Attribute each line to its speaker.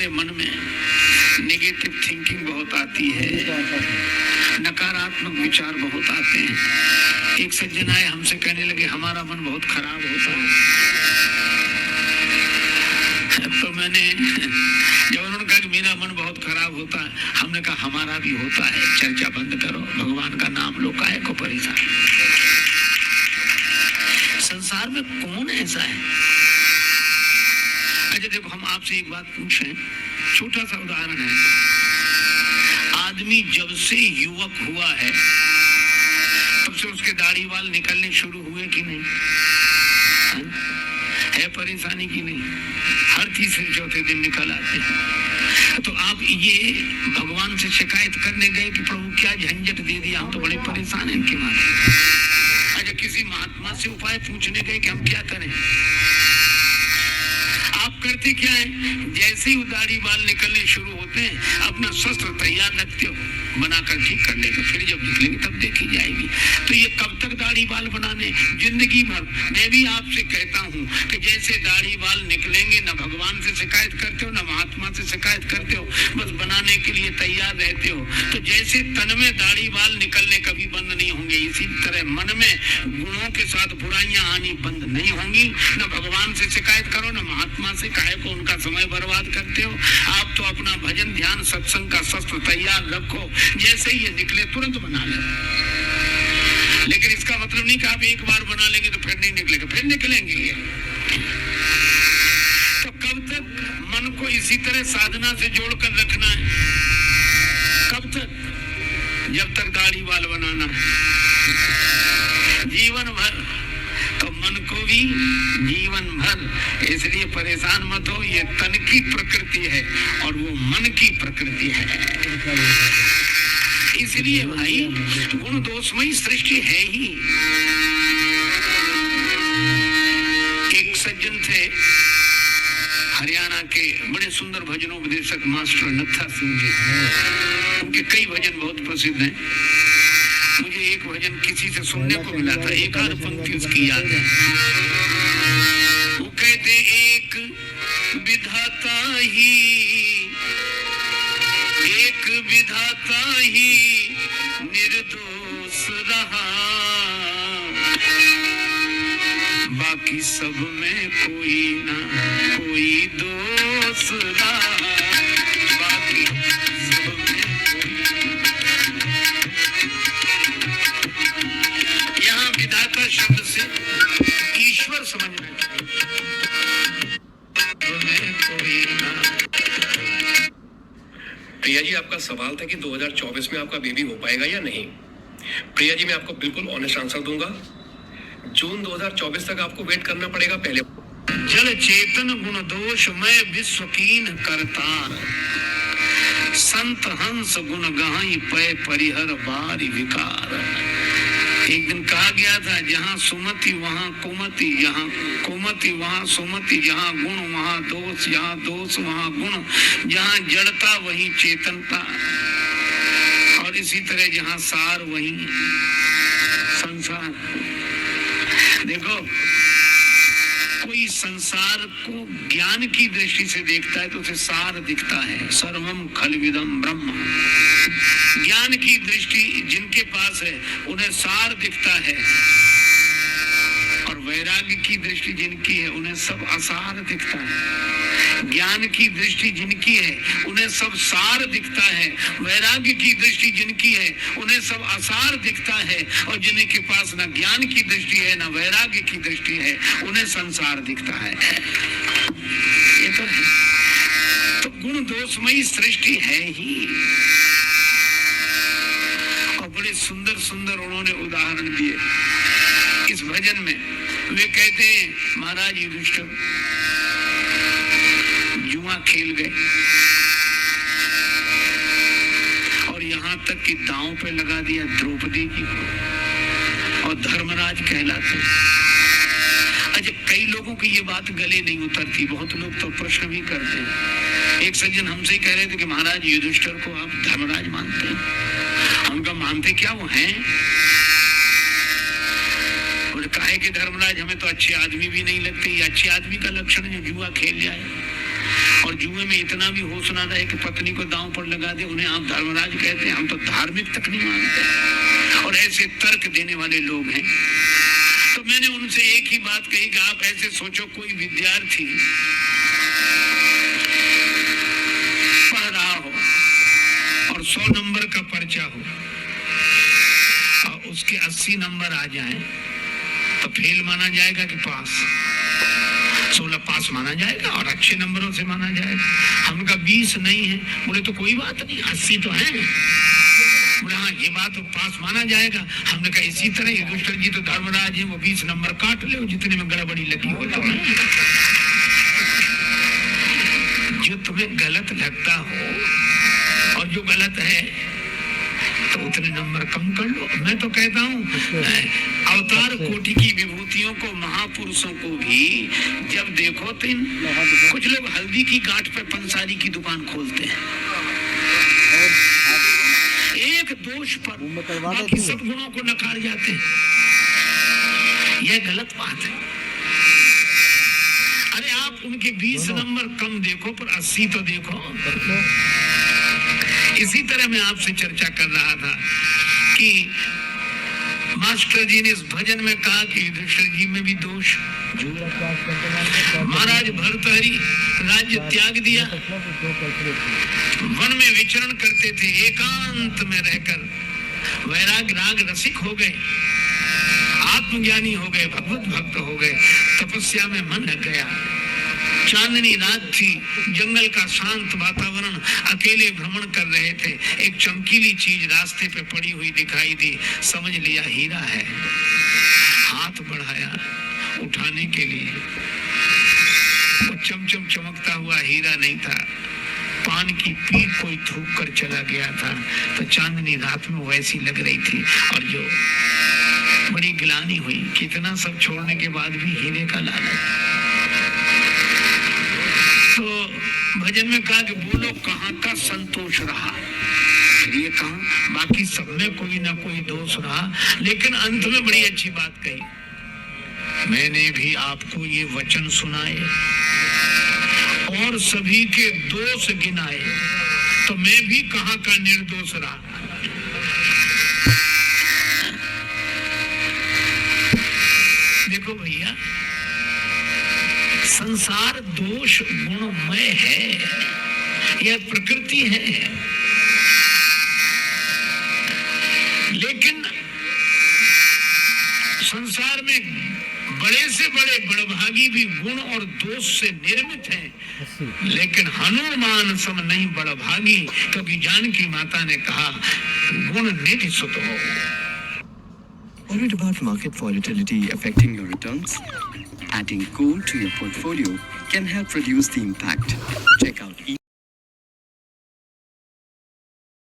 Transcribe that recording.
Speaker 1: हमारे मन में नेगेटिव थिंकिंग बहुत आती है, नकारात्मक विचार बहुत आते हैं। एक सज्जन आए, हमसे कहने लगे हमारा मन बहुत खराब होता है। तो मैंने जब उन्होंने कहा कि मेरा मन बहुत खराब होता है, हमने कहा हमारा भी होता है, चर्चा बंद करो, भगवान का नाम लो, काहे को परेशान। संसार में कौन ऐसा है? अच्छा देखो, हम आपसे एक बात पूछें, छोटा सा उदाहरण है। आदमी जब से युवक हुआ है तब से उसके दाढ़ी बाल निकलने शुरू हुए कि नहीं? है परेशानी की नहीं? हर तीसरे चौथे दिन निकल आते हैं। तो आप ये भगवान से शिकायत करने गए कि प्रभु क्या झंझट दे दिया, हम तो बड़े परेशान हैं इनके माथे। अच्छा किसी महात्मा से उपाय पूछने गए कि हम क्या करें? आप करते क्या है? जैसे ही दाढ़ी बाल निकलने शुरू होते हैं अपना शस्त्र तैयार रखते हो, बनाकर ठीक कर लेगा, फिर जब निकलेंगे तब देखी जाएगी। तो ये कब तक दाढ़ी बाल बनाने? जिंदगी भर। मैं भी आपसे कहता हूँ कि जैसे दाढ़ी बाल निकलेंगे, न भगवान से शिकायत करते हो न महात्मा से शिकायत करते हो, बस बनाने के लिए तैयार रहते हो। तो जैसे तन में दाढ़ी बाल निकलने कभी बंद नहीं होंगे, इसी तरह मन में गुणों के साथ बुराइयां आनी बंद नहीं होंगी। न भगवान से शिकायत करो न महात्मा से, काहे को उनका समय बर्बाद करते हो। आप तो अपना भजन ध्यान सत्संग का शस्त्र तैयार रखो, जैसे ही ये निकले तुरंत बना ले। लेकिन इसका मतलब नहीं कि आप एक बार बना लेंगे तो फिर नहीं निकलेगा, फिर निकलेंगे ये। तो कब तक मन को इसी तरह साधना से जोड़कर रखना है? कब तक? जब तक दाढ़ी बाल बनाना है, जीवन भर। तो मन को भी जीवन भर। इसलिए परेशान मत हो, ये तन की प्रकृति है और वो मन की प्रकृति है। इसलिए भाई गुण दोषमयी सृष्टि है ही। एक सज्जन थे हरियाणा के, बड़े सुंदर भजनोपदेशक मास्टर नत्था सिंह जी। उनके कई भजन बहुत प्रसिद्ध हैं। मुझे एक भजन किसी से सुनने को मिला था, एक आध पंक्ति उसकी याद है। वो कहते एक विधाता ही निर्दोष रहा, बाकी सब में कोई ना कोई दोष रहा, बाकी सब में विधाता शब्द से ईश्वर समझना चाहिए।
Speaker 2: प्रिया जी, आपका सवाल था कि 2024 में आपका बेबी हो पाएगा या नहीं। प्रिया जी, मैं आपको बिल्कुल ऑनेस्ट आंसर दूंगा। जून 2024 तक आपको वेट करना पड़ेगा। पहले
Speaker 1: जल चेतन गुण दोष मैं विश्व कीन करतार, संत हंस गुण गहाई पै परिहर बारी विकार। एक दिन कहा गया था, जहाँ सुमति वहाँ कुमति, जहाँ कुमति वहाँ सुमति, जहाँ गुण वहाँ दोष, जहाँ दोष वहाँ गुण, जहाँ जड़ता वहीं चेतनता, और इसी तरह जहाँ सार वहीं संसार। देखो, कोई संसार को ज्ञान की दृष्टि से देखता है तो उसे सार दिखता है, सर्वम खलविदम ब्रह्म। ज्ञान की दृष्टि जिनके पास है उन्हें सार दिखता है, और वैराग्य की दृष्टि जिनकी है उन्हें सब असार दिखता है। ज्ञान की दृष्टि जिनकी है उन्हें सब सार दिखता है, वैराग्य की दृष्टि जिनकी है उन्हें सब असार दिखता है, और जिनके पास न ज्ञान की दृष्टि है न वैराग्य की दृष्टि है उन्हें संसार दिखता है। ये तो है। तो गुण दोषमयी सृष्टि है ही। और बड़े सुंदर सुंदर उन्होंने उदाहरण दिए इस भजन में। वे कहते हैं, महाराज युधिष्ठिर जुआ खेल गए और यहाँ तक कि दांव पे लगा दिया द्रौपदी की, और धर्मराज कहलाते। अच्छा, कई लोगों की ये बात गले नहीं उतरती, बहुत लोग तो प्रश्न भी करते हैं। एक सज्जन हमसे कह रहे थे कि महाराज युधिष्ठिर को आप धर्मराज मानते हैं? उनका मानते क्या वो हैं? और काहे के धर्मराज, हमें तो अच्छे आदमी भी नहीं लगते। ये अच्छे आदमी का लक्षण है जुआ खेल जाए। और जुए में इतना भी होश ना रहे कि पत्नी को दांव पर लगा दे, उन्हें आप धर्मराज कहते हैं, हम तो धार्मिक तक नहीं मानते। और ऐसे तर्क देने वाले लोग हैं। तो मैंने उनसे एक ही बात कही कि आप ऐसे सोचो, कोई विद्यार्थी पढ़ रहा हो और 100 नंबर का पर्चा हो और उसके 80 नंबर आ जाएं, तो फेल माना जाएगा कि पास? 16 पास माना जाएगा और अच्छे नंबरों से माना जाएगा। हम का 20 नहीं है, बोले तो कोई बात नहीं, 80 तो है। बोले हाँ ये बात तो पास माना जाएगा। हमने कहा इसी तरह युधिष्ठिर जी तो धर्मराज है, वो 20 नंबर काट ले, जितने में गड़बड़ी लगी हो तो जो तुम्हें गलत लगता हो और जो गलत है तो उतने नंबर कम कर लो। मैं तो कहता हूँ अवतार कोटि की विभूतियों को, महापुरुषों को भी जब देखो तो कुछ लोग हल्दी की गांठ पे पंसारी की दुकान खोलते हैं, एक दोष पर बाकी सब गुणों को नकार जाते हैं। यह गलत बात है। अरे आप उनके 20 नंबर कम देखो पर 80 तो देखो। इसी तरह मैं आपसे चर्चा कर रहा था कि मास्टर जी ने इस भजन में कहा कि युधिष्ठिर जी में भी दोष। महाराज भर्तहरि राज्य त्याग दिया, वन में विचरण करते थे, एकांत में रहकर वैराग राग रसिक हो गए, आत्मज्ञानी हो गए, भगवत भक्त हो गए, तपस्या में मन लग गया। चांदनी रात थी, जंगल का शांत वातावरण, अकेले भ्रमण कर रहे थे। एक चमकीली चीज रास्ते पे पड़ी हुई दिखाई दी, समझ लिया हीरा है। हाथ बढ़ाया उठाने के लिए, वो चमचम चमकता हुआ हीरा नहीं था, पान की पीक कोई थूक कर चला गया था। तो चांदनी रात में वैसी लग रही थी और जो बड़ी गिलानी हुई, कितना सब छोड़ने के बाद भी हीरे का लालच। तो भजन में कहा कि बोलो कहाँ का संतोष रहा, फिर ये कहा बाकी सब में कोई ना कोई दोष रहा। लेकिन अंत में बड़ी अच्छी बात कही, मैंने भी आपको ये वचन सुनाए और सभी के दोष गिनाए, तो मैं भी कहाँ का निर्दोष रहा। देखो भैया, संसार दोष गुणमय है, यह प्रकृति है। लेकिन संसार में बड़े से बड़े बड़भागी भी गुण और दोष से निर्मित हैं। लेकिन हनुमान सम नहीं बड़भागी, क्योंकि जानकी माता ने कहा गुण निधि सुत हो।
Speaker 3: Worried about market volatility affecting your returns? Adding gold to your portfolio can help reduce the impact. Check out